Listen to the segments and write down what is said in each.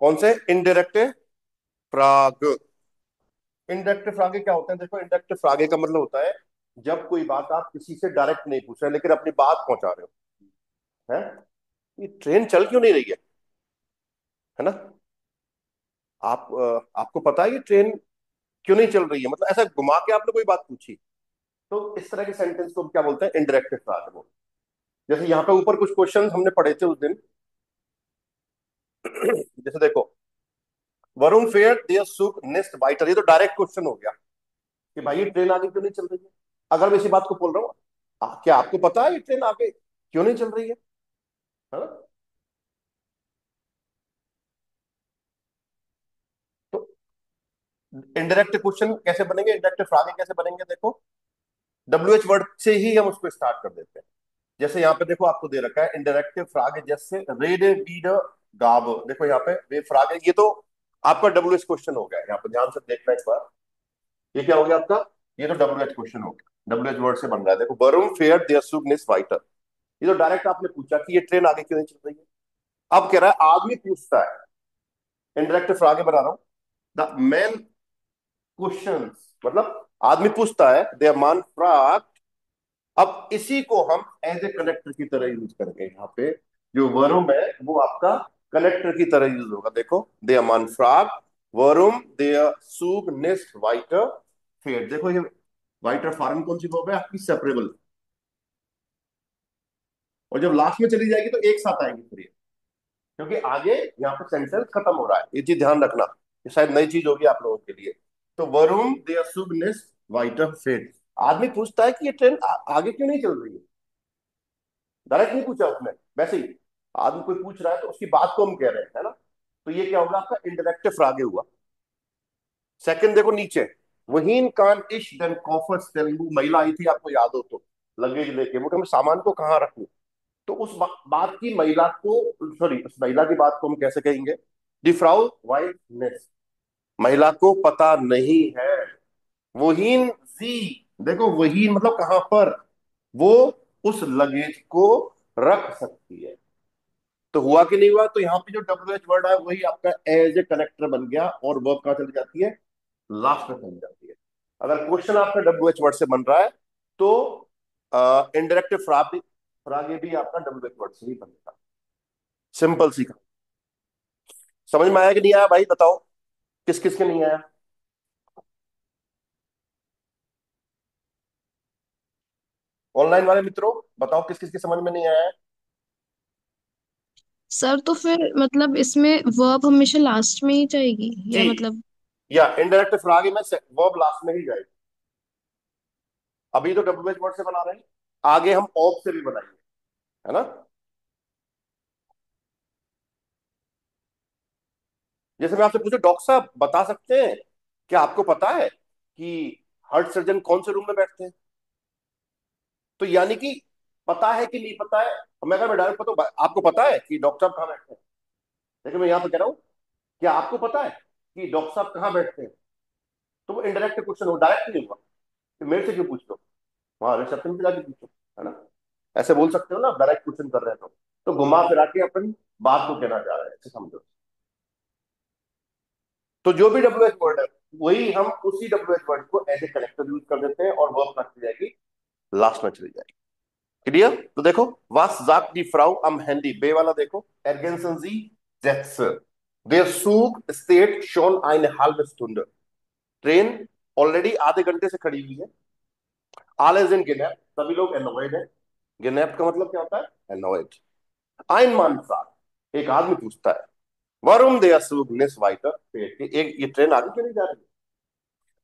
कौन से? Indirect फ्राग। Indirect फ्रागे क्या होते हैं? देखो, इनडायरेक्ट फ्रागे का मतलब होता है जब कोई बात आप किसी से डायरेक्ट नहीं पूछ रहे लेकिन अपनी बात पहुंचा रहे हो। है, ये ट्रेन चल क्यों नहीं रही है ना? आपको पता है ये ट्रेन क्यों नहीं चल रही है? मतलब ऐसा घुमा के आपने कोई बात पूछी। तो इस तरह के सेंटेंस को हम क्या बोलते हैं? इनडायरेक्ट फ्रागे बोलते हैं। जैसे यहाँ पे ऊपर कुछ क्वेश्चन हमने पढ़े थे उस दिन। जैसे देखो, वरुण फेयर देयर सुग नेस्ट वाइटर, ये तो डायरेक्ट क्वेश्चन हो गया कि भाई ये ट्रेन आगे क्यों नहीं चल रही है। अगर मैं इसी बात को बोल रहा हूँ, क्या आपको पता है ये ट्रेन आगे क्यों नहीं चल रही है ना? तो इनडायरेक्ट क्वेश्चन कैसे बनेंगे, इनडायरेक्ट फ्रागे कैसे बनेंगे? देखो, डब्ल्यू एच वर्ड से ही हम उसको स्टार्ट कर देते हैं। जैसे यहाँ पे देखो, आपको दे रखा है इंटरेक्टिव फ्रागे, जैसे रेड बीड गाब। देखो यहाँ पे वे फ्रागे, ये तो आपका डब्ल्यू एच क्वेश्चन हो गया। यहाँ पे ध्यान से देखना एक बार, ये क्या हो गया आपका? ये तो डब्ल्यू एच क्वेश्चन हो गया, डब्ल्यू एच वर्ड से बन रहा है। देखो, वरुण फेयर देयर सुगनिस वाइटर, ये तो डायरेक्ट आपने पूछा कि ये ट्रेन आगे क्यों नहीं चल रही है। अब कह रहा है आदमी पूछता है, इंटरेक्टिव फ्रागे बना रहा हूं। द मैन क्वेश्चन, मतलब आदमी पूछता है, दे मान फ्राग। अब इसी को हम एज ए कनेक्टर की तरह यूज करेंगे। यहाँ पे जो वरुम है वो आपका कनेक्टर की तरह यूज होगा। देखो, दे अमान फ्राग वरुम दे सूग नेस्ट वाइटर फेड। देखो, ये वाइटर फॉर्म कौन सी वर्ब है आपकी? सेपरेबल। और जब लास्ट में चली जाएगी तो एक साथ आएगी फिर ये, क्योंकि आगे यहाँ पे सेंटेंस खत्म हो रहा है। ये चीज ध्यान रखना, ये शायद नई चीज होगी आप लोगों के लिए। तो वरुम दे सूग नेस्ट वाइटर फेड, आदमी पूछता है कि ये ट्रेन आगे क्यों नहीं चल रही है। डायरेक्ट नहीं पूछा उसने, वैसे ही आदमी कोई पूछ रहा है तो उसकी बात को हम कह रहे हैं, है ना? तो ये क्या होगा आपका? इंटरेक्टिव फ्रागे हुआ। सेकंड देखो नीचे, वहीन कान इश देन कॉफर्स तेलुगु, महिला आई थी आपको याद हो तो, लगेज लेके, वो कि मैं सामान को कहाँ रखूं। तो उस बात की महिला को, सॉरी, उस महिला की बात को हम कैसे कहेंगे? दी फ्राउ वाइफनेस, महिला को पता नहीं है। वहीन जी, देखो वहीन मतलब कहां पर, वो उस लगेज को रख सकती है। तो हुआ कि नहीं हुआ? तो यहाँ पे जो डब्ल्यू एच वर्ड है वही आपका एज ए कनेक्टर बन गया, और वर्ब कहाँ चली जाती है? लास्ट में चली जाती है। अगर क्वेश्चन आपका डब्ल्यू एच वर्ड से बन रहा है तो इनडायरेक्ट फ्रागे भी आपका डब्ल्यू एच वर्ड से ही बनेगा। सिंपल सी कहा। समझ में आया कि नहीं आया भाई? बताओ, किस किस के नहीं आया? ऑनलाइन वाले मित्रों, बताओ किस किस के समझ में नहीं आया है? सर तो फिर मतलब इसमें वर्ब हमेशा लास्ट में ही जाएगी जी, या मतलब? या इनडायरेक्ट फ्रागे में वर्ब लास्ट में ही जाएगा। अभी तो डब्ल्यू एच वर्ड से बना रहे हैं, आगे हम ऑफ से भी बनाएंगे, है ना? जैसे मैं आपसे पूछूं, डॉक्टर साहब बता सकते हैं, क्या आपको पता है कि हार्ट सर्जन कौन से रूम में बैठते हैं? तो यानी कि पता है कि नहीं पता है। मैं अगर मैं डायरेक्ट पता आपको पता है कि डॉक्टर साहब कहाँ बैठते हैं, लेकिन मैं यहाँ पे कह रहा हूँ, क्या आपको पता है कि डॉक्टर साहब कहाँ बैठते हैं? तो वो इनडायरेक्ट क्वेश्चन हो, डायरेक्ट नहीं हुआ। तो मेरे से क्यों पूछ लो, वहां रिसेप्शन पे जाके पूछो, है ना? ऐसे बोल सकते हो ना, डायरेक्ट क्वेश्चन कर रहे हैं तो घुमा फिरा के अपन बात को कहना चाह रहे हैं, ऐसे समझो। तो जो भी डब्ल्यू एच वर्ड है, वही हम उसी डब्ल्यू एच वर्ड को एज ए कनेक्टर यूज कर देते हैं, और वर्ब कहाँ चली जाएगी? लास्ट में चली जाएगी। क्लियर? तो देखो, was sagt die Frau am Handy, बे वाला देखो, ergänzen Sie Sätze, der Zug steht schon eine halbe Stunde, train already आधे घंटे से खड़ी हुई है। Alle sind genervt, सभी लोग annoyed है। genervt का मतलब क्या होता है? annoyed। ein Mann fragt, एक आदमी पूछता है, warum der Zug nicht weiter fährt, एक ये ट्रेन आगे क्यों नहीं जा रही?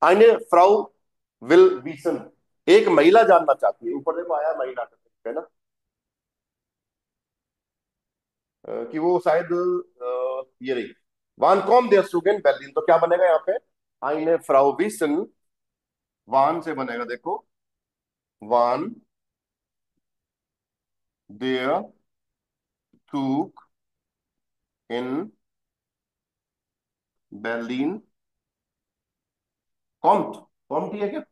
eine Frau will wissen, एक महिला जानना चाहती है। ऊपर देखो आया महिला का, है ना? कि वो शायद ये रही, वान कॉम देयर सुगेन बेर्लिन, तो क्या बनेगा यहाँ पे? आइने फ्राउ विसन, वान से बनेगा देखो, वान देयर सुग इन बेर्लिन कॉम्ट, कॉम्ट ही है क्या?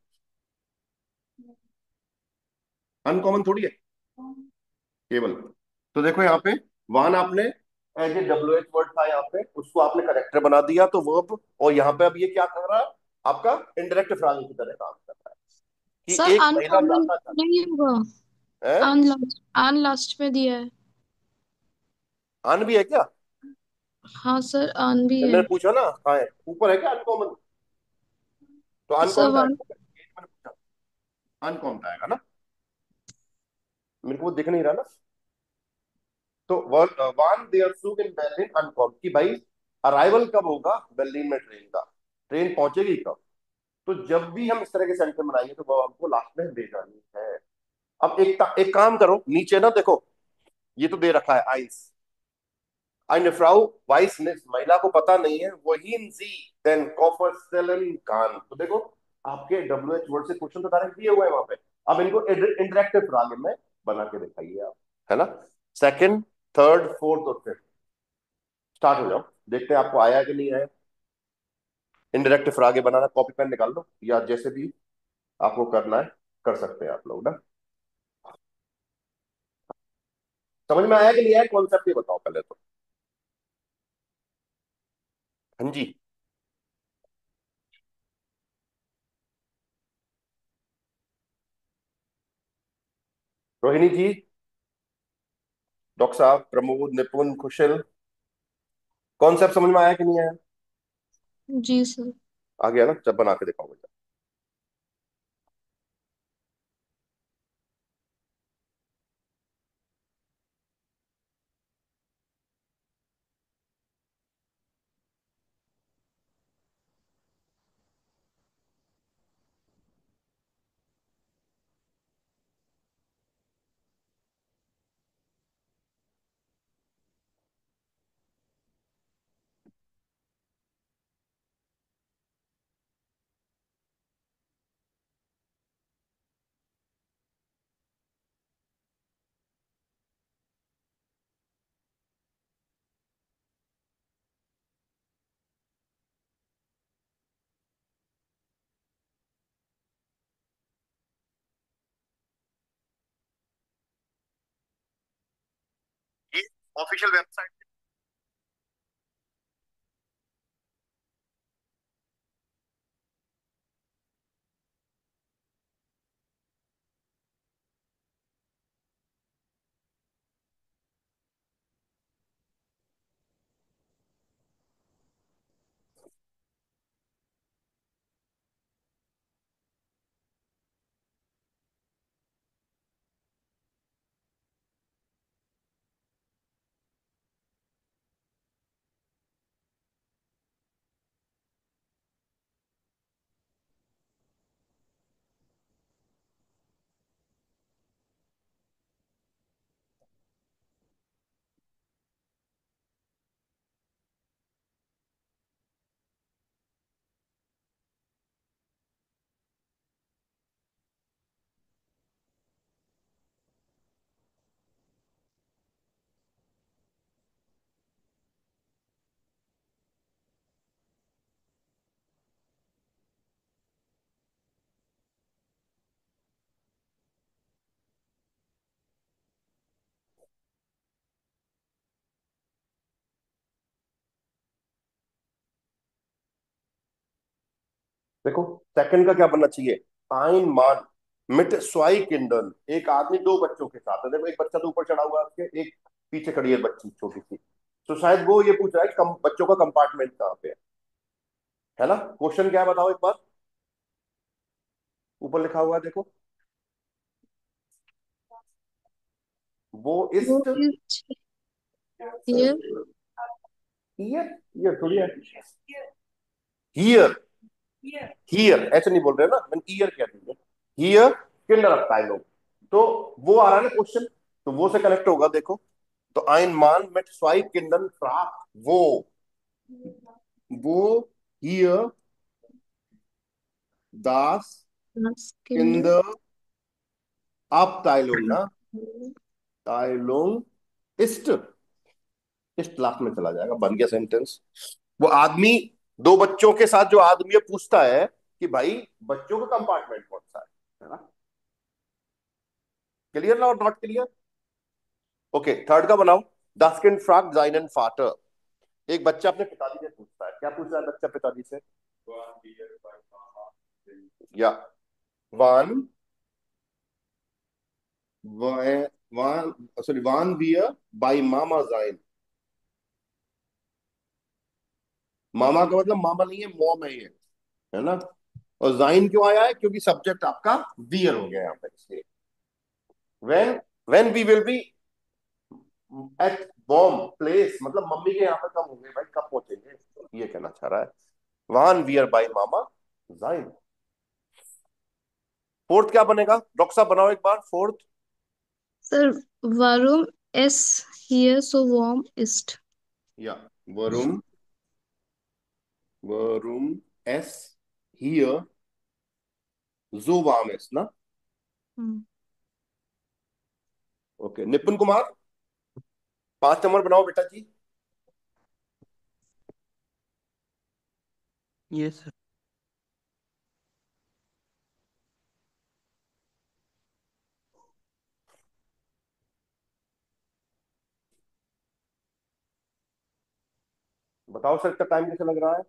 अनकॉमन थोड़ी है केवल। तो देखो यहाँ पे वान आपने as a W H word था यहाँ पे, उसको आपने करेक्टर बना दिया तो वर्ब, और यहाँ पे अब ये क्या कर रहा है, आपका इनडायरेक्ट फ्रागिंग की तरह काम कर रहा है सर कि एक महिला अनकॉमन जाता था नहीं होगा? है। अन लास्ट में दिया है। अन भी है क्या? हाँ सर, अन भी मैंने है। पूछा ना हाँ है, ऊपर है क्या अनकॉमन? तो अन सर कौन सा वन। आएगा? ये मैंने पूछा, अन कौन सा आएगा ना, मेरे को वो दिख नहीं रहा ना। तो वन देयर सूग इन berlin अनकॉम कि भाई अराइवल कब होगा berlin में ट्रेन का, ट्रेन पहुंचेगी कब। तो जब भी हम इस तरह के सेंटेंस बनाएंगे तो वो हमको लास्ट में दे जानी है। अब एक काम करो, नीचे ना देखो, ये तो दे रखा है ice, eine Frau weiß nicht, महिला को पता नहीं है, wohin sie den Koffer stellen kann। तो देखो आपके डब्ल्यू एच वर्ड से क्वेश्चन तो डायरेक्ट दिए हुए हैं वहां पे। अब इनको इंटरेक्टिव फ्रागे में बना के दिखाइए आप, है ना। सेकंड, थर्ड, फोर्थ और फिफ्थ, स्टार्ट हो जाओ, देखते हैं आपको आया कि नहीं आया। इंडायरेक्ट फ्रागे बनाना, कॉपी पेन निकाल लो या जैसे भी आपको करना है कर सकते हैं आप लोग ना। समझ में आया कि नहीं आया कॉन्सेप्ट, ये बताओ पहले तो। हाँ जी, रोहिणी जी, डॉक्टर साहब, प्रमोद, निपुण, कुशल, कॉन्सेप्ट समझ में आया कि नहीं आया? जी सर। आ गया ना, जब बना के दिखाओ बेटा। ये ऑफिशियल वेबसाइट। देखो सेकंड का क्या बनना चाहिए, आइन मान मिट स्वाई किंडन, एक आदमी दो बच्चों के साथ है, देखो एक बच्चा तो ऊपर चढ़ा हुआ है उसके, एक पीछे खड़ी है बच्ची छोटी सी। तो शायद वो ये पूछ रहा है कि बच्चों का कंपार्टमेंट कहाँ पे है ना। क्वेश्चन क्या है बताओ एक बार, ऊपर लिखा हुआ है देखो, वो वो इस्ट ये ईयर, ईयर थोड़ी है, हियर, हियर ऐसे नहीं बोल रहे ना, मैंने ईयर क्या दिया, हियर किंडर रखता है लोग। तो वो आ रहा है ना क्वेश्चन, तो वो से कनेक्ट होगा देखो। तो आइन मान मेट स्वाई किंडन फ्राक, वो here Das in Kinder. The Abteilung ना, ताइलोंग इस्ट, इस्ट लास्ट में चला जाएगा, बन गया सेंटेंस। वो आदमी दो बच्चों के साथ जो आदमी ये पूछता है कि भाई बच्चों का कंपार्टमेंट कौन सा है ना। क्लियर ना और नॉट क्लियर? ओके थर्ड का बनाओ। Das Kind fragt seinen Vater. एक बच्चा अपने पिताजी से पूछता है, क्या पूछ रहा है बच्चा पिताजी से? या वान वान सॉरी वान वियर बाय मामा जाइन। मामा का मतलब मामा नहीं है, मॉम है ये, है ना। और जाइन क्यों आया है? क्योंकि सब्जेक्ट आपका वियर हो गया यहाँ पे, इसलिए when when we will be at बॉम प्लेस, मतलब मम्मी के यहाँ पे कब होंगे भाई, कब पहुंचेंगे, ये कहना चाह रहा है। वान वियर बाय मामा जाइन। फोर्थ क्या बनेगा? डॉक्टर साहब बनाओ एक बार फोर्थ। सर, वारूम एस हियर सो वार्म इस्ट। या वरुम वरुम एस हियर जो वाम एस ना। ओके, निपुण कुमार 5 नंबर बनाओ बेटा जी। Yes sir. बताओ सर, इसका टाइम कैसे लग रहा है?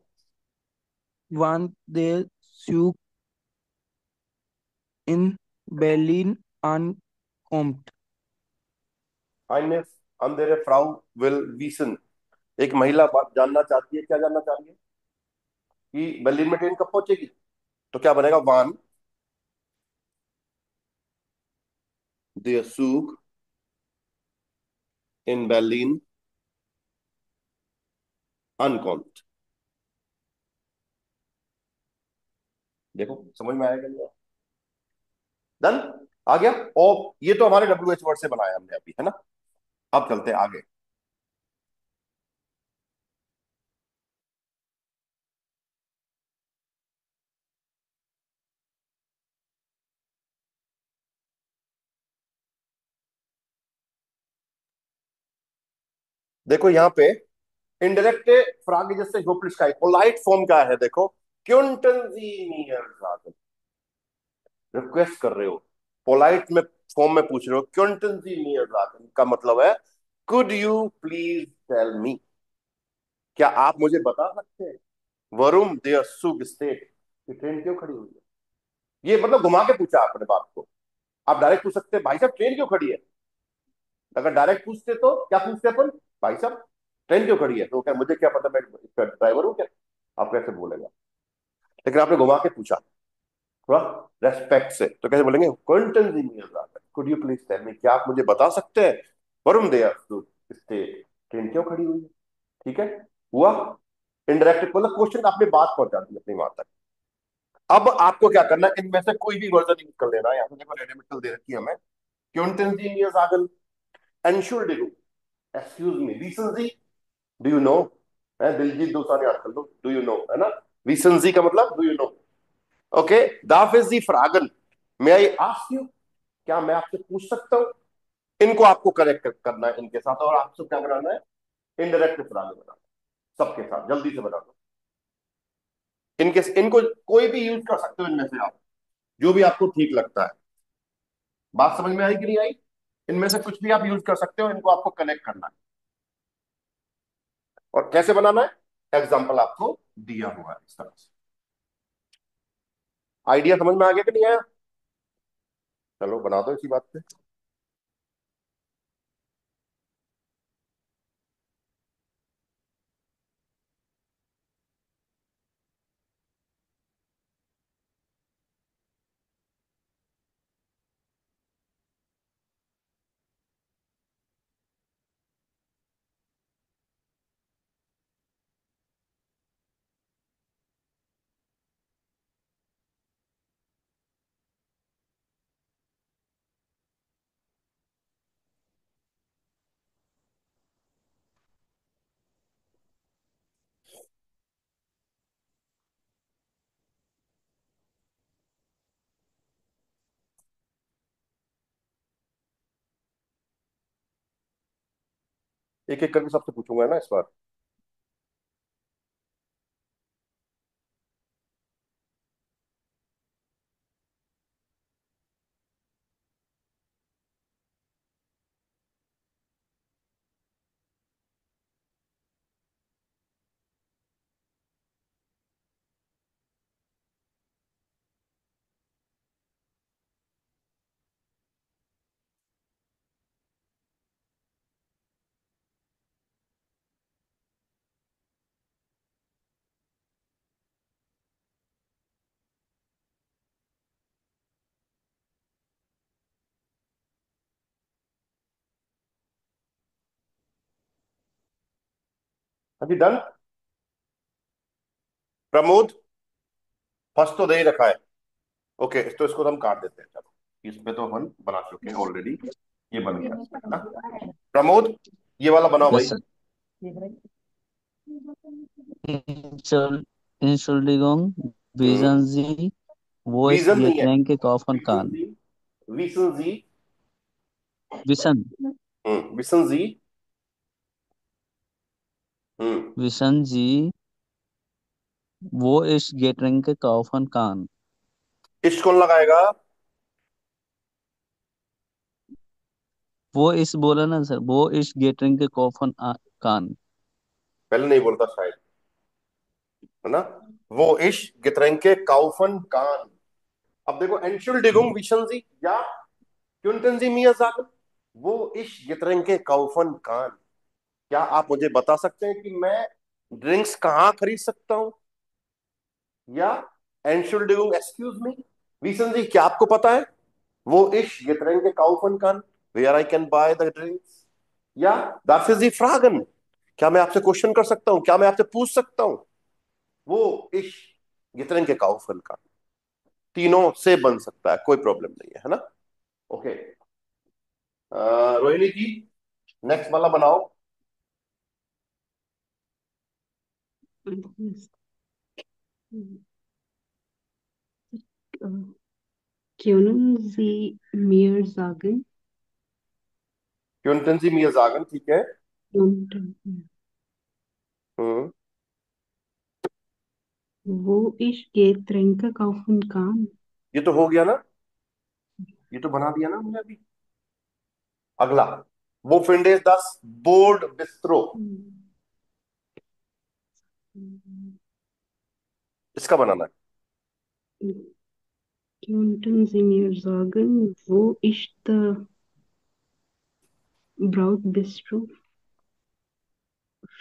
वन दे सूक इन Berlin ankommt। आइनेस अंधेरे फ्राउ विल वीसन। एक महिला बात जानना चाहती है, क्या जानना चाह रही है? कि बर्लिन में ट्रेन कब पहुंचेगी। तो क्या बनेगा? वान देयर सूग इन बर्लिन अनकॉम्ट। देखो समझ में आएगा नहीं? डन, आ गया। और ये तो हमारे WH वर्ड से बनाया हमने अभी, है ना। अब चलते हैं आगे। देखो यहाँ पे इनडायरेक्ट फ्रागे जैसे होपलिश पोलाइट फॉर्म क्या है? देखो, क्योंटन जी नियर, रिक्वेस्ट कर रहे हो, पोलाइट में फॉर्म में पूछ रहे हो, क्योंटन जी नियर का मतलब है could you please tell me, क्या आप मुझे बता सकते हैं वरुण देयर सुग स्टेट, कि ट्रेन क्यों खड़ी हुई है। ये मतलब घुमा के पूछा आपने बात को। आप डायरेक्ट पूछ सकते हैं भाई साहब ट्रेन क्यों खड़ी है। अगर डायरेक्ट पूछते तो क्या पूछते अपन? भाई साहब ट्रेन क्यों खड़ी है, तो क्या मुझे क्या पता, मैं इसका ड्राइवर हूँ क्या, आप कैसे बोलेगा। लेकिन आपने घुमा के पूछा थोड़ा रेस्पेक्ट से, तो कैसे बोलेंगे? क्विंटन जी could you please tell me, क्या आप मुझे बता सकते हैं वरुण देयर स्टेट, ट्रेन क्यों खड़ी हुई है। ठीक है, हुआ इनडायरेक्ट, मतलब क्वेश्चन आपने बात पहुंचा दी अपनी वहां तक। अब आपको क्या करना है, इनमें से कोई भी वर्जन यूज कर लेना है। यहाँ पे देखो रेडिमेटल दे रखी है हमें, क्विंटन जी नियर जागन एंशुर, excuse me recently, do you know, है दिलजीत दोसांझ याद कर लो, डू यू नो, है ना। रीसेंटली का मतलब डू यू नो। ओके, दाफ इज दी फ्रागन, मे आई आस्क यू, क्या मैं आपसे पूछ सकता हूँ। इनको आपको करेक्ट करना है इनके साथ, और आपसे क्या बनाना है? इनडायरेक्ट फ्रागन बनाना है सबके साथ, जल्दी से बना दो। इनके इनको कोई भी यूज कर सकते हो इनमें से आप, जो भी आपको ठीक लगता है। बात समझ में आई कि नहीं आई? इनमें से कुछ भी आप यूज कर सकते हो, इनको आपको कनेक्ट करना है। और कैसे बनाना है, एग्जाम्पल आपको दिया हुआ है इस तरह से। आइडिया समझ में आ गया कि नहीं आया? चलो बना दो इसी बात पे। एक एक करके सबसे पूछूंगा ना इस बार। अभी डन। प्रमोद, फर्स्ट तो दे ही रखा है। ओके, तो इसको तो हम काट देते हैं, चलो इस पे तो हम बना चुके हैं ऑलरेडी। ये बन गया है ना। प्रमोद, ये वाला बनाओ भाई। Yes sir. Entschuldigung, हम्म। wissen Sie, wo ist vision नहीं है, Getränke kaufen विसन kann? जी, विसन जी। Wissen, विसन जी। हम्म। wissen Sie, wo ist Getränke kaufen kann? इश्क कौन लगाएगा? वो इस बोला ना सर, वो इस Getränke kaufen kann. पहले नहीं बोलता शायद, है ना। वो इश्क गितरेंके काउफन कान। अब देखो, एंशुल्डिगुंग विशन जी या क्युंटन जी मिया जागन, वो इश्क गितरेंके काउफन कान। क्या आप मुझे बता सकते हैं कि मैं ड्रिंक्स कहाँ खरीद सकता हूँ? या एंशुल्डिगुंग एक्सक्यूज मी विशन जी, क्या आपको पता है वो इश गेटरेंगे काउफन कान where I can buy the drinks? या दार्फ जी फ्रागन, क्या मैं आपसे क्वेश्चन कर सकता हूं, क्या मैं आपसे पूछ सकता हूं वो इश गेटरेंगे काउफन कान? तीनों से बन सकता है, कोई प्रॉब्लम नहीं है, है ना। ओके, रोहिणी जी, नेक्स्ट वाला बनाओ। Können Sie mir sagen, क्विंटन जी मियाजागन, ठीक है। und, हम्म। wo ich Getränke kaufen kann? ये तो हो गया ना, ये तो बना दिया ना हमने अभी। अगला, वो फिंडेज दस बोर्ड बिस्ट्रो, इसका बनाना है। Könnten Sie mir sagen, wo ich the Brautbistro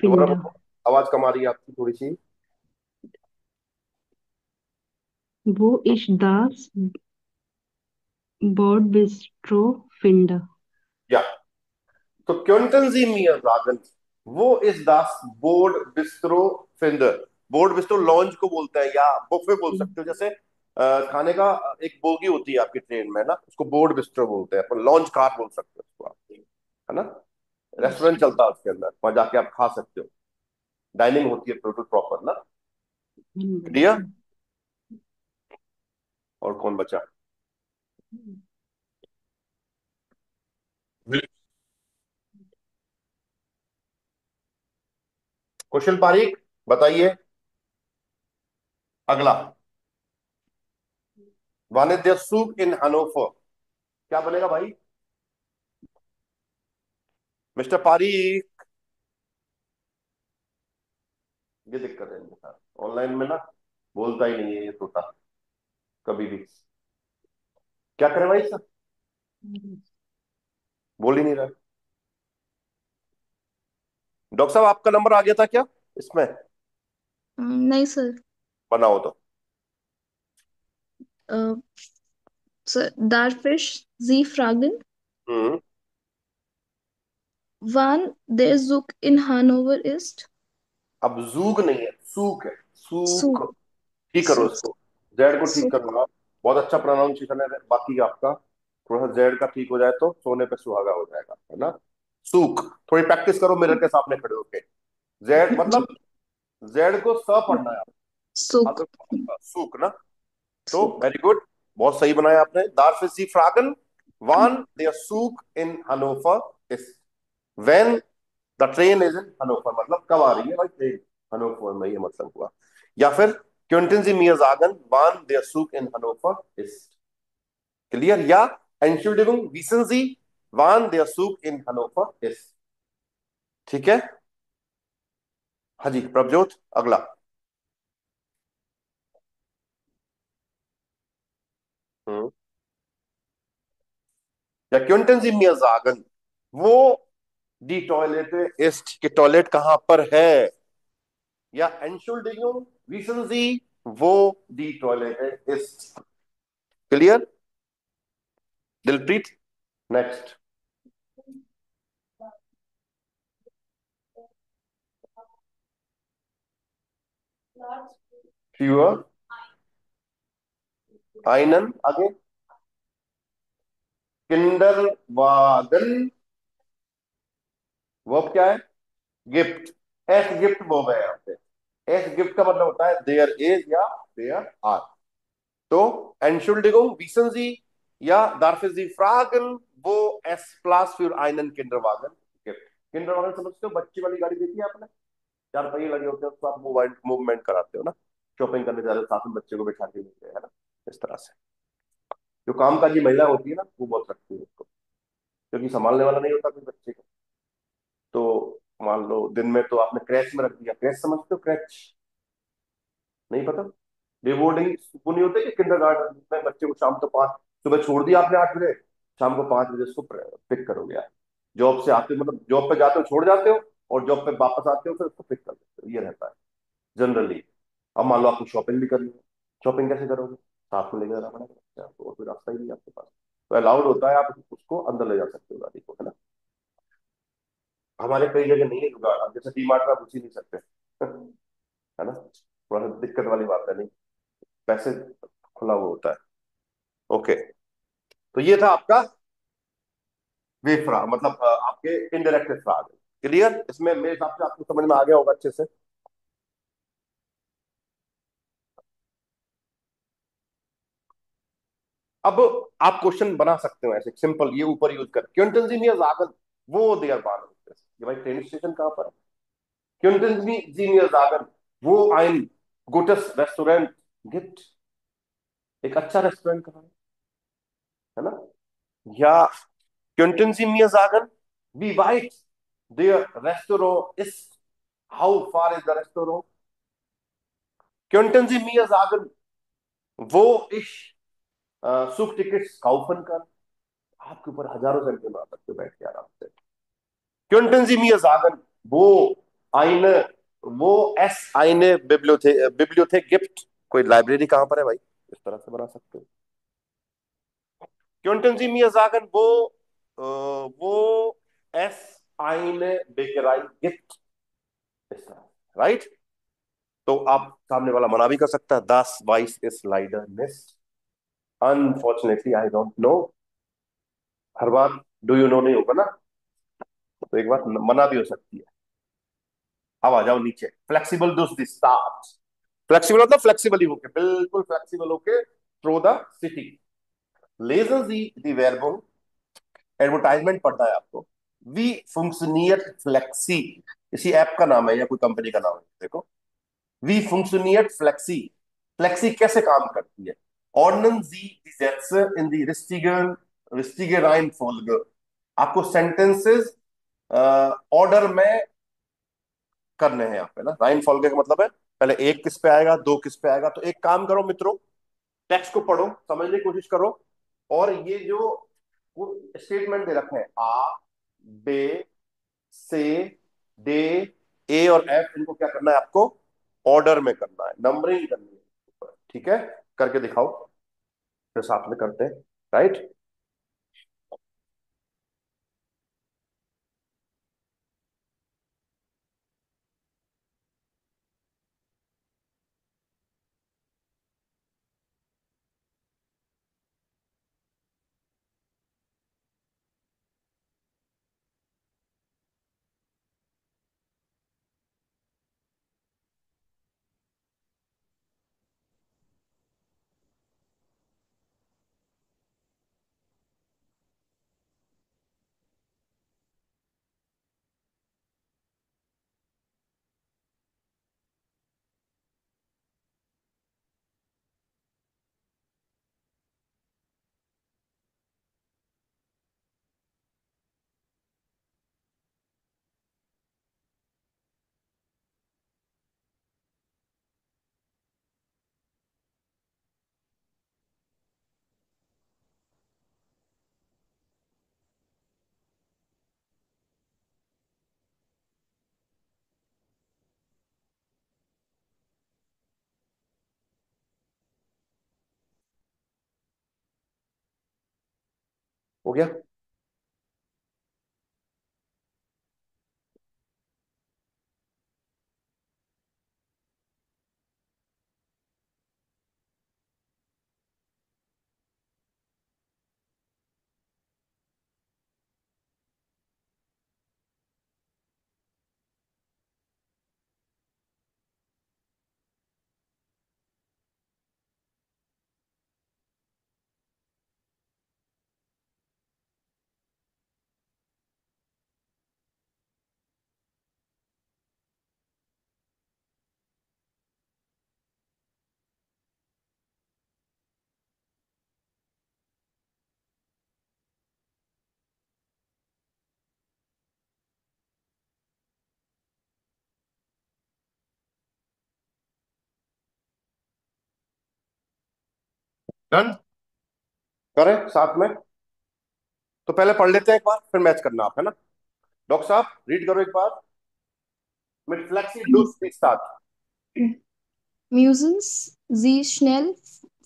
दोबारा finde? बोलो, आवाज कम आ रही है आपकी थोड़ी सी। Wo ich das Bordbistro finde? या तो क्विंटन जी मियाजागन, वो इस दास बोर्ड बिस्ट्रो फिंडर। बोर्ड बिस्ट्रो लॉन्ज को बोलते हैं, या बुफे बोल सकते हो। जैसे खाने का एक बोगी होती है आपकी ट्रेन में ना, उसको बोर्ड बिस्ट्रो बोलते हैं, पर लॉन्च कार बोल सकते हो उसको आप, है ना। रेस्टोरेंट चलता है उसके अंदर, वहां जाके आप खा सकते हो, डाइनिंग होती है बिल्कुल प्रॉपर ना। क्लियर? और कौन बचा? कुशल पारीक, बताइए। अगला, वाणिज्य सूक इन हनोफर, क्या बनेगा भाई? मिस्टर पारीक, ये दिक्कत है इनके साथ ऑनलाइन में ना, बोलता ही नहीं है ये तोता कभी भी। क्या करें भाई सर, बोल ही नहीं रहा। डॉक्टर साहब, आपका नंबर आ गया था क्या इसमें? नहीं सर। बनाओ तो। Sir, Darfisch, Sie fragen, hmm. wann der Zug in Hannover ist? अब जूग नहीं है, सूक है, सूक। Zug, ठीक करो Zug, इसको, जेड को ठीक Zug. करो आप। बहुत अच्छा प्रोनाउंसिएशन है बाकी आपका, थोड़ा सा जेड का ठीक हो जाए तो सोने पे सुहागा हो जाएगा, है ना। सूक, थोड़ी प्रैक्टिस करो मिरर के सामने खड़े होके। जेड मतलब, जेड को स पढ़ना है आप, Zug, तो सूक ना। तो Zug. वेरी गुड, बहुत सही बनाया आपने। दार्फ सी फ्रागन वान देयर सूक इन हनोफर इस when the train is in Hanover, मतलब कब आ रही है भाई ट्रेन हनोफर में, ये मतलब हुआ। या फिर क्विंटन जी मियाजागन वान देयर सूक इन हनोफर इस। क्लियर? या एंशुल्डिगुंग wissen Sie wann der Zug in Hannover ist? ठीक है। हाँ जी प्रभजोत, अगला। हम्म। या क्विंटन जी मियाजागन, वो दी टॉयलेट इस्ट के टॉयलेट कहां पर है? या एंशुल्डिगुंग wissen Sie वो दी टॉयलेट इस्ट? क्लियर? दिलप्रीत, नेक्स्ट। फ्यूअर आइनन, आगे किंडर वागन, वर्ब क्या है, गिफ्ट। एस गिफ्ट वर्ब है यहाँ पे। एस गिफ्ट का मतलब होता है देयर इज या देयर आर। तो Entschuldigung, wissen Sie, ja, darf ich Sie fragen, wo es Platz für einen Kinderwagen gibt? किंडरवागन समझते हो, बच्ची वाली गाड़ी देखी है आपने, चार पहिए लगे होते हैं, उसको आप मूवमेंट कराते हो ना, शॉपिंग करने जा रहे हो, साथ में बच्चे को बैठा के लेते हैं, है ना, इस तरह से। जो कामकाजी महिला होती है ना, वो बहुत रखती है उसको, क्योंकि संभालने वाला नहीं होता कोई बच्चे को। तो मान लो दिन में तो आपने क्रैच में रख दिया, क्रैच समझते हो, क्रैच नहीं पता, डे बोर्डिंग वो नहीं होते कि किंडरगार्टन में बच्चे को शाम को 5, सुबह छोड़ दिया आपने 8 बजे, शाम को 5 बजे उसको पिक करोगे आप। जॉब से आते हो, मतलब जॉब पे जाते हो छोड़ जाते हो, और जॉब पे वापस आते हो फिर उसको पिक कर देते हो, ये रहता है जनरली। अब मान लो आपको शॉपिंग भी करनी है, शॉपिंग कैसे करोगे, साथ में लेके जाना पड़ेगा बच्चे आपको, और कोई रास्ता ही नहीं है आपके पास। तो अलाउड होता है, आप उसको अंदर ले जा सकते हो गाड़ी को, है ना। हमारे कई जगह नहीं है जुगाड़, आप जैसे डी मार्ट में आप घुस ही नहीं सकते है ना, थोड़ा सा दिक्कत वाली बात है, नहीं पैसे खुला हुआ होता है। ओके, तो ये था आपका वेफ्रा, मतलब आपके इनडायरेक्ट फ्राग। क्लियर, इसमें मेरे हिसाब से आपको समझ में आ गया होगा अच्छे से। अब आप क्वेश्चन बना सकते हो ऐसे सिंपल, ये ऊपर यूज कर, क्योंटन जी मियां जागन वो देयर बान, ये भाई ट्रेन स्टेशन कहां पर है, क्योंटन जी मियां जागन वो आइन गुटस रेस्टोरेंट गिफ्ट, एक अच्छा रेस्टोरेंट कहाँ है ना, या क्योंटन जी मियां जागन वी वाइट देयर रेस्टोरेंट इज, how far is the restaurant, Könnten Sie mir sagen, wo ich Zugtickets kaufen kann? आपके ऊपर हजारों घंटे मार सकते हो बैठ के आराम से। Könnten Sie mir sagen, wo eine, wo es eine Bibliothek gibt? कोई लाइब्रेरी कहाँ पर है भाई, इस तरह से बना सकते हो। Könnten Sie mir sagen, wo es eine Bäckerei gibt? इस तरह, राइट। तो आप सामने वाला मना भी कर सकता है, Das weiß es leider nicht, unfortunately I don't know. Her bar do you no नहीं होगा ना, तो एक बार मना भी हो सकती है। अब आ जाओ नीचे, फ्लेक्सिबल डू द स्टार्ट। फ्लेक्सिबल मतलब फ्लेक्सिबली होके, बिल्कुल फ्लेक्सिबल होके थ्रू द सिटी। लेजर जी दी वेrbum, एडवर्टाइजमेंट पढ़ना है आपको। वी फंक्शनियट फ्लेक्सी, इसी ऐप का नाम है या कोई कंपनी का नाम है, देखो, वी फंक्शनियट फ्लेक्सी, फ्लेक्सी कैसे काम करती है। ordnen Sie die Sätze in die richtige Reihenfolge, आपको सेंटेंसेस ऑर्डर में करने हैं यहाँ पे ना। राइन फॉलोगे का मतलब है पहले एक किस पे आएगा, दो किस पे आएगा। तो एक काम करो मित्रों, टेक्स्ट को पढ़ो, समझने की कोशिश करो, और ये जो स्टेटमेंट दे रखे हैं आ, बे, से, डे, ए और एफ, इनको क्या करना है आपको, ऑर्डर में करना है, नंबरिंग करनी है, ठीक है, करके दिखाओ, फिर साथ में करते हैं, राइट। हो गया। डन करें साथ में। तो पहले पढ़ लेते हैं एक बार, फिर मैच करना आप, है ना। डॉक्टर साहब रीड करो एक बार। Mit Flexi Lust start. Müssen Sie schnell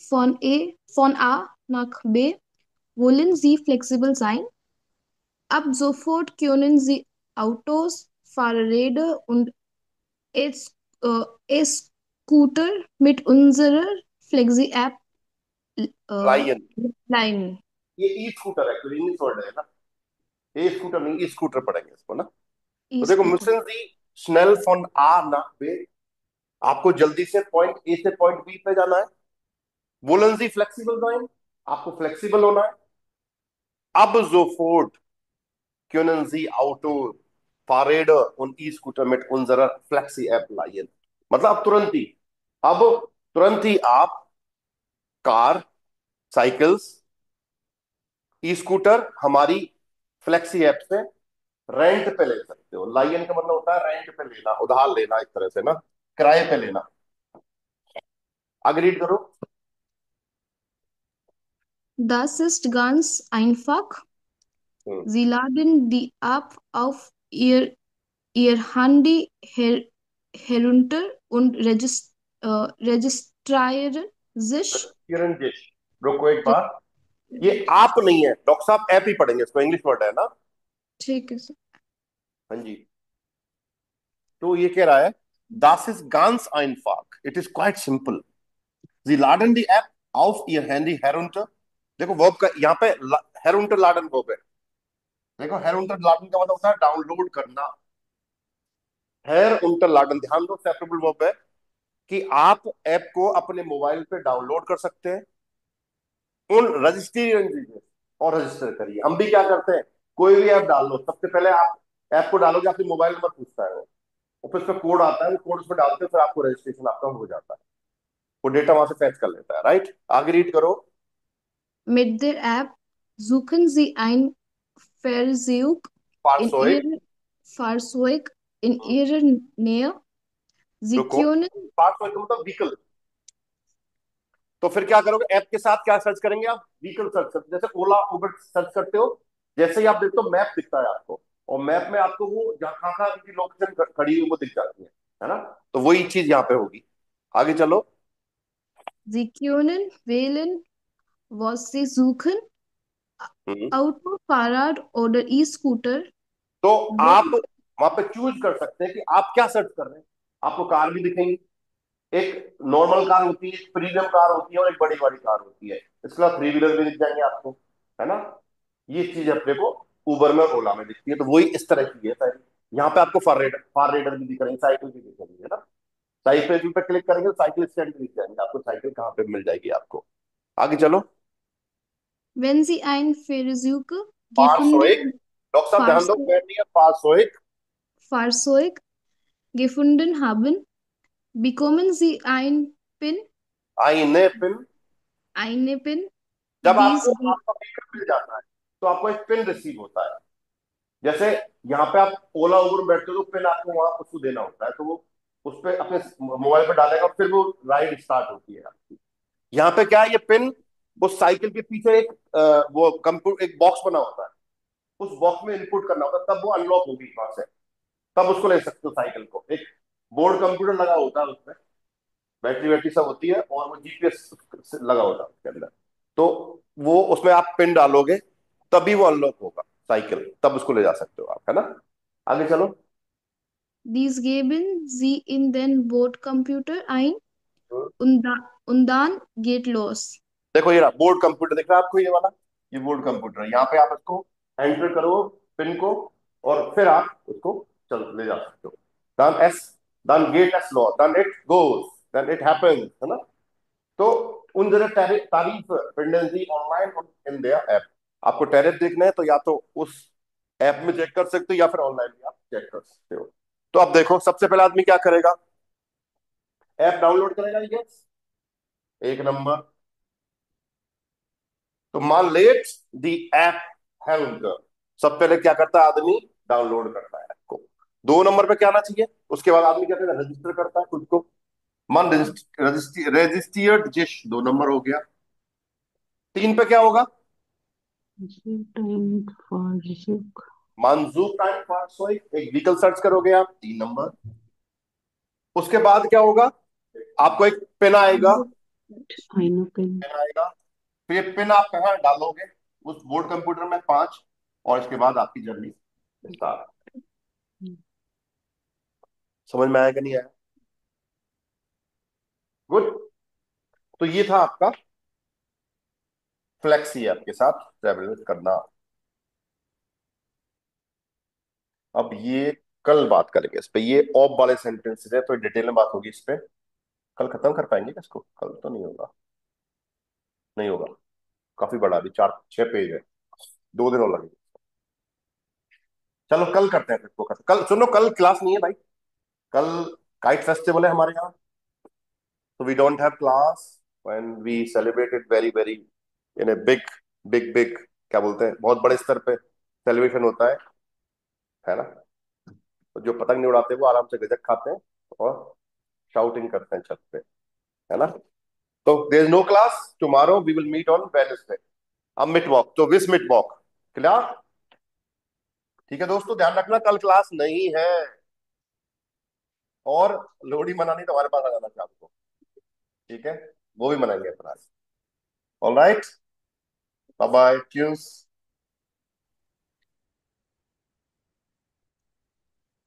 von A nach B? Wollen Sie flexibel sein? Ab sofort können Sie Autos, Fahrräder und E- E-Scooter mit unserer Flexi-App äh, line, leihen. ये e scooter actually English word है ना, ए scooter नहीं e scooter पढ़ेंगे इसको ना। तो देखो, E-Scooter. müssen Sie schnell von A nach B, आपको जल्दी से पॉइंट ए से पॉइंट बी पे जाना है। wollen Sie flexibel sein, आपको फ्लेक्सिबल होना है। अब sofort können Sie Auto, Fahrräder und E-Scooter mit unserer Flexi-App leihen, मतलब अब तुरंत ही, अब तुरंत ही आप कार, साइकिल्स, ई स्कूटर हमारी फ्लेक्सी ऐप से रेंट पे ले सकते हो। लाइन का मतलब होता है रेंट पे लेना, उधार लेना, एक तरह से ना, किराए पे लेना। आगे रीड करो। Das ist ganz einfach. हम्म, Sie laden die App auf Ihr Handy herunter und registrieren sich. Kiran ji, रुको एक बार, ये आप नहीं है डॉक्टर साहब, ऐप ही पढ़ेंगे इसको, इंग्लिश वर्ड है ना। ठीक है सर। हाँ जी। तो ये कह रहा है das ist ganz einfach, it is quite simple, sie laden die App auf ihr Handy herunter। देखो वर्ब का यहाँ पे herunter laden वर्ब है। देखो herunter laden का मतलब होता है डाउनलोड करना। herunter laden, ध्यान दो, सेपरेबल वर्ब है कि आप ऐप को अपने मोबाइल पे डाउनलोड कर सकते हैं। उन रजिस्ट्री और रजिस्टर करिए। हम भी क्या करते हैं, कोई भी ऐप डाल लो, सबसे पहले आप ऐप को डालोगे, आपके मोबाइल नंबर पूछता है वो, और फिर उसमें कोड आता है, वो कोड उसमें डालते हैं, फिर आपको रजिस्ट्रेशन आपका हो जाता है, वो डेटा वहां से फैच कर लेता है, राइट। आगे रीड करो। Mit der App suchen Sie ein Fahrzeug in पार्सोइक, Ihrer Fahrzeug in Ihrer Nähe. Sie रुको, können पार्सोइक का मतलब व्हीकल। तो फिर क्या करोगे, ऐप के साथ क्या सर्च करेंगे आप, व्हीकल सर्च करते, जैसे ओला उबर सर्च करते हो, जैसे ही आप देखते हो मैप दिखता है आपको, और मैप में आपको वो जहाँ कहाँ कहाँ की लोकेशन खड़ी हुई वो दिख जाती है ना। तो वही चीज यहाँ पे होगी। आगे चलो। Sie können wählen, was Sie suchen. Hmm. Auto, Fahrrad oder E-Scooter. तो आप Wenn वहां पे चूज कर सकते हैं कि आप क्या सर्च कर रहे हैं। आपको कार भी दिखेंगी, एक नॉर्मल कार होती है, एक प्रीमियम कार होती है, और एक बड़ी वाली कार होती है, इसके अलावा थ्री व्हीलर भी दिख जाएंगे आपको, है ना। ये चीज अपने को उबर में और ओला में दिखती है, तो वही इस तरह की है सारी। यहाँ पे आपको फार रेडर भी दिख रही है, साइकिल भी दिख रही है ना। साइकिल पे क्लिक करेंगे तो साइकिल स्टैंड भी दिख जाएंगे आपको, साइकिल कहाँ पे मिल जाएगी आपको। आगे चलो। wenn Sie ein Fahrzeug पार्सोइक, gefunden, doctor साहब ध्यान दो, Fahrzeug, मैं नहीं है पार्सोइक। Fahrzeug gefunden haben, bekommen Sie ein PIN, आईने पिन, eine PIN. जब Dies आपको आपका व्हीकल मिल जाता है तो आपको एक पिन रिसीव होता है। जैसे यहाँ पे आप ओला उबर में बैठते हो तो पिन आपको वहां उसको देना होता है, तो वो उस पर अपने मोबाइल पे डालेगा, फिर वो राइड स्टार्ट होती है आपकी। यहाँ पे क्या है, ये पिन उस साइकिल के पीछे एक वो कंप्यूटर एक बॉक्स बना होता है, उस बॉक्स में इनपुट करना होता है, तब वो अनलॉक होगी वहां से, तब उसको ले सकते हो साइकिल को। एक बोर्ड कंप्यूटर लगा होता है उसमें, बैटरी वैटरी सब होती है, और वो जीपीएस लगा होता है उसके अंदर। तो वो उसमें आप पिन डालोगे तभी वो अनलॉक होगा साइकिल, तब उसको ले जा सकते हो आप, है ना। आगे चलो। Dies geben Sie in den Bordcomputer ein und dann geht los. देखो ये रहा बोर्ड कंप्यूटर, दिख रहा है आपको ये वाला, ये बोर्ड कंप्यूटर है। यहाँ पे आप इसको एंटर करो पिन को, और फिर आप उसको चल ले जा सकते हो। Then S, then get S law, then it goes, then it happens, है ना। तो उन जगह tariff pendency online in their app, आपको टैरिफ देखना है तो या तो उस ऐप में चेक कर सकते हो, या फिर ऑनलाइन भी आप चेक कर सकते हो। तो अब देखो, सबसे पहले आदमी क्या करेगा, ऐप डाउनलोड करेगा, यस, एक नंबर। तो मान लेट दी ऐप है उनका, सब पहले क्या करता है आदमी, डाउनलोड करता है ऐप को। दो नंबर पे क्या आना चाहिए, उसके बाद आदमी क्या करता है, रजिस्टर करता है खुद को। मान रजिस्टर्ड जिश, दो नंबर हो गया। 3 पे क्या होगा? टाइम फारजुक। मानजूक टाइम फारसोइक, एक व्हीकल सर्च करोगे आप, 3 नंबर। उसके बाद क्या होगा? आपको एक पिन आएगा, आइनो पेन। पिन आएगा। तो ये पिन आप कहाँ डालोगे? उस बोर्ड कंप्यूटर में 5, और इसके बाद आपकी जर्नी स्टार्ट। समझ में आया कि नहीं आया? गुड। तो ये था आपका फ्लेक्सी ऐप के साथ ट्रेवल करना। अब ये कल बात करेंगे इस पे, ये ऑफ वाले सेंटेंसेस है, तो डिटेल में बात होगी इस पे। कल खत्म कर पाएंगे क्या इसको? कल तो नहीं होगा, नहीं होगा, काफी बड़ा, अभी 4-6 पेज है, 2 दिन और लगेंगे। चलो कल करते हैं फिर इसको खत्म। कल सुनो, कल क्लास नहीं है भाई, कल काइट फेस्टिवल है हमारे यहाँ, तो we don't have class when we celebrate it very very in a big big big, क्या बोलते हैं, बहुत बड़े स्तर पे सेलिब्रेशन होता है ना। तो जो पतंग नहीं उड़ाते वो आराम से गजक खाते हैं और शाउटिंग करते हैं छत पे, है ना। तो there is no class tomorrow, we will meet on Wednesday. अब मिट वॉक, तो विस मिट वॉक, क्लियर? ठीक है दोस्तों, ध्यान रखना कल क्लास नहीं है, और लोहड़ी मनानी तो हमारे पास आ जाना शाम को, ठीक है, वो भी मनाएंगे अपना। All right, bye bye, ट्यूस।